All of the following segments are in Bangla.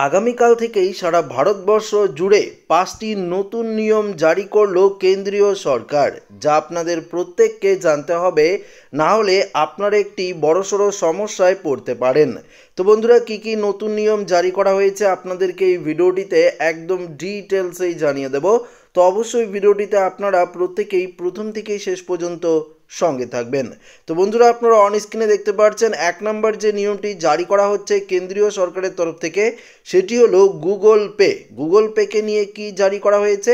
আগামীকাল থেকেই সারা ভারতবর্ষ জুড়ে 5টি নতুন নিয়ম জারি করলো কেন্দ্রীয় সরকার, যা আপনাদের প্রত্যেককে জানতে হবে, না হলে আপনারা একটি বড়সড় সমস্যায় পড়তে পারেন। তো বন্ধুরা, কি কি নতুন নিয়ম জারি করা হয়েছে আপনাদেরকে এই ভিডিওটিতে একদম ডিটেলসেই জানিয়ে দেব। তো অবশ্যই ভিডিওটিতে আপনারা প্রত্যেকেই প্রথম থেকেই শেষ পর্যন্ত সঙ্গে থাকবেন। তো বন্ধুরা, আপনারা অন স্ক্রিনে দেখতে পাচ্ছেন 1 নম্বর যে নিয়মটি জারি করা হচ্ছে কেন্দ্রীয় সরকারের তরফ থেকে, সেটি হলো গুগল পে। গুগল পেকে নিয়ে কি জারি করা হয়েছে?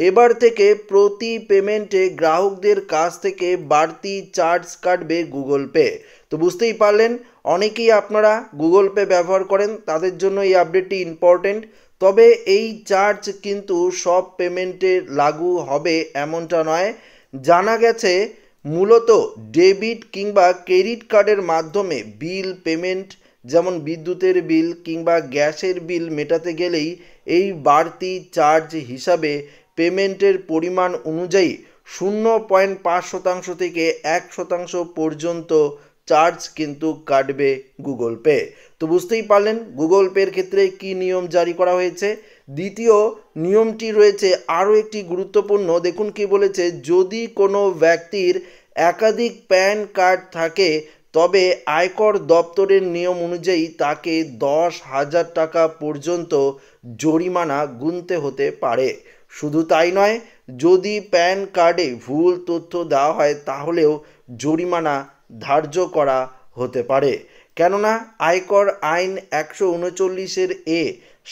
এবার থেকে প্রতি পেমেন্টে গ্রাহকদের কাছ থেকে বাড়তি চার্জ কাটবে গুগল পে। তো বুঝতেই পারলেন, অনেকেই আপনারা গুগল পে ব্যবহার করেন, তাদের জন্য এই আপডেটটি ইম্পর্টেন্ট। তবে এই চার্জ কিন্তু সব পেমেন্টে লাগু হবে এমনটা নয়। জানা গেছে মূলত ডেবিট কিংবা ক্রেডিট কার্ডের মাধ্যমে বিল পেমেন্ট, যেমন বিদ্যুতের বিল কিংবা গ্যাসের বিল মেটাতে গেলেই এই বাড়তি চার্জ হিসাবে পেমেন্টের পরিমাণ অনুযায়ী 0.5% থেকে 1% পর্যন্ত চার্জ কিন্তু কাটবে গুগল পে। তো বুঝতেই পারলেন গুগল পের ক্ষেত্রে কি নিয়ম জারি করা হয়েছে। দ্বিতীয় নিয়মটি রয়েছে আরও একটি গুরুত্বপূর্ণ। দেখুন কি বলেছে, যদি কোনো ব্যক্তির একাধিক প্যান কার্ড থাকে তবে আয়কর দপ্তরের নিয়ম অনুযায়ী তাকে 10,000 টাকা পর্যন্ত জরিমানা গুনতে হতে পারে। শুধু তাই নয়, যদি প্যান কার্ডে ভুল তথ্য দেওয়া হয় তাহলেও জরিমানা ধার্য করা হতে পারে। কেননা আয়কর আইন 139-এর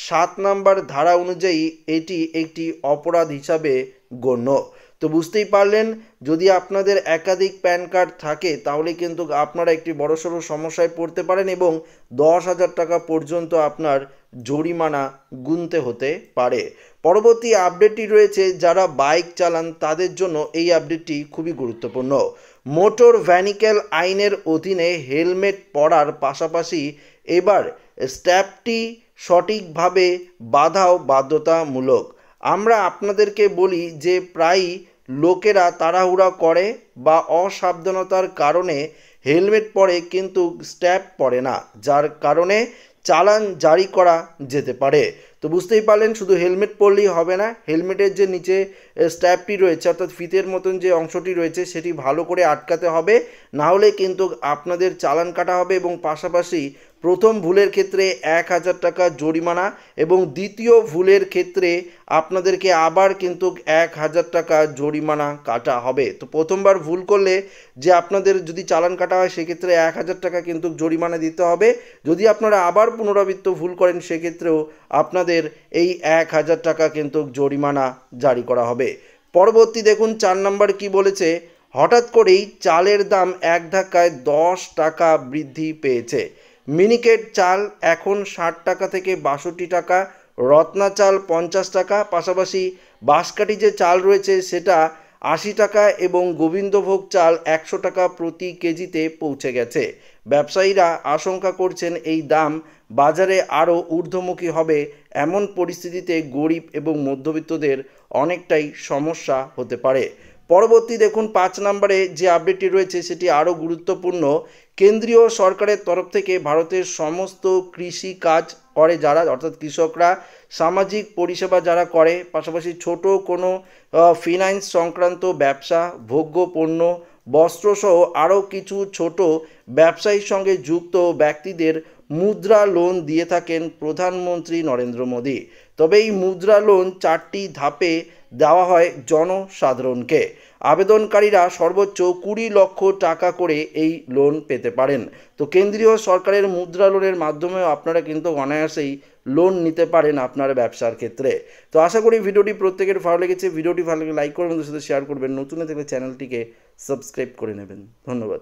7 নম্বর ধারা অনুযায়ী এটি একটি অপরাধ হিসাবে গণ্য। তো বুঝতেই পারলেন, যদি আপনাদের একাধিক প্যান কার্ড থাকে তাহলে কিন্তু আপনারা একটি বড়সড় সমস্যায় পড়তে পারেন এবং 10,000 টাকা পর্যন্ত আপনার জরিমানা গুনতে হতে পারে। পরবর্তী আপডেটটি রয়েছে যারা বাইক চালান তাদের জন্য এই আপডেটটি খুবই গুরুত্বপূর্ণ। মোটর ভেহিক্যাল আইনের অধীনে হেলমেট পরার পাশাপাশি এবার স্ট্র্যাপটি সঠিকভাবে বাঁধাও বাধ্যতামূলক। আমরা আপনাদেরকে বলি যে প্রায়ই লোকেরা তাড়াহুড়া করে বা অসাবধানতার কারণে হেলমেট পরে কিন্তু স্ট্র্যাপ পরে না, যার কারণে চালান জারি করা যেতে পারে। তো বুঝতেই পারলেন, শুধু হেলমেট পরলেই হবে না, হেলমেটের যে নিচে স্ট্র্যাপটি রয়েছে অর্থাৎ ফিতের মতন যে অংশটি রয়েছে সেটি ভালো করে আটকাতে হবে, না হলে কিন্তু আপনাদের চালান কাটা হবে এবং পাশাপাশি প্রথম ভুলের ক্ষেত্রে 1,000 টাকা জরিমানা এবং দ্বিতীয় ভুলের ক্ষেত্রে আপনাদেরকে আবার কিন্তু 1,000 টাকা জরিমানা কাটা হবে। তো প্রথমবার ভুল করলে যে আপনাদের যদি চালান কাটা হয় সেক্ষেত্রে 1,000 টাকা কিন্তু জরিমানা দিতে হবে। যদি আপনারা আবার পুনরাবৃত্ত ভুল করেন সেক্ষেত্রেও আপনাদের এই 1,000 টাকা কিন্তু জরিমানা জারি করা হবে। পরবর্তী দেখুন 4 নম্বর কি বলেছে, হঠাৎ করেই চালের দাম এক ধাক্কায় 10 টাকা বৃদ্ধি পেয়েছে। মিনিকেট চাল এখন 60 টাকা থেকে 62 টাকা, রত্না চাল 50 টাকা, পাশাপাশি বাঁশকাঠি যে চাল রয়েছে সেটা 80 টাকা এবং গোবিন্দভোগ চাল 100 টাকা প্রতি কেজিতে পৌঁছে গেছে। ব্যবসায়ীরা আশঙ্কা করছেন এই দাম বাজারে আরও ঊর্ধ্বমুখী হবে। এমন পরিস্থিতিতে গরিব এবং মধ্যবিত্তদের অনেকটাই সমস্যা হতে পারে। পরবর্তী দেখুন 5 নম্বরে যে আপডেটটি রয়েছে সেটি আরও গুরুত্বপূর্ণ। কেন্দ্রীয় সরকারের তরফ থেকে ভারতের সমস্ত কৃষি কাজ করে যারা, অর্থাৎ কৃষকরা, সামাজিক পরিষেবা যারা করে, পাশাপাশি ছোট কোনো ফিনান্স সংক্রান্ত ব্যবসা, ভোগ্য পণ্য, বস্ত্রসহ আরও কিছু ছোট ব্যবসায়ীর সঙ্গে যুক্ত ব্যক্তিদের মুদ্রা লোন দিয়ে থাকেন প্রধানমন্ত্রী নরেন্দ্র মোদী। তবে এই মুদ্রা লোন 4টি ধাপে দেওয়া হয় জনসাধারণকে। আবেদনকারীরা সর্বোচ্চ 20 লক্ষ টাকা করে এই লোন পেতে পারেন। তো কেন্দ্রীয় সরকারের মুদ্রা লোনের মাধ্যমেও আপনারা কিন্তু অনায়াসেই লোন নিতে পারেন আপনার ব্যবসার ক্ষেত্রে। তো আশা করি ভিডিওটি প্রত্যেকের ভালো লেগেছে। ভিডিওটি ভালো লাগলে লাইক করবেন, বন্ধুদের সাথে শেয়ার করবেন, নতুন থাকলে চ্যানেলটিকে সাবস্ক্রাইব করে নেবেন। ধন্যবাদ।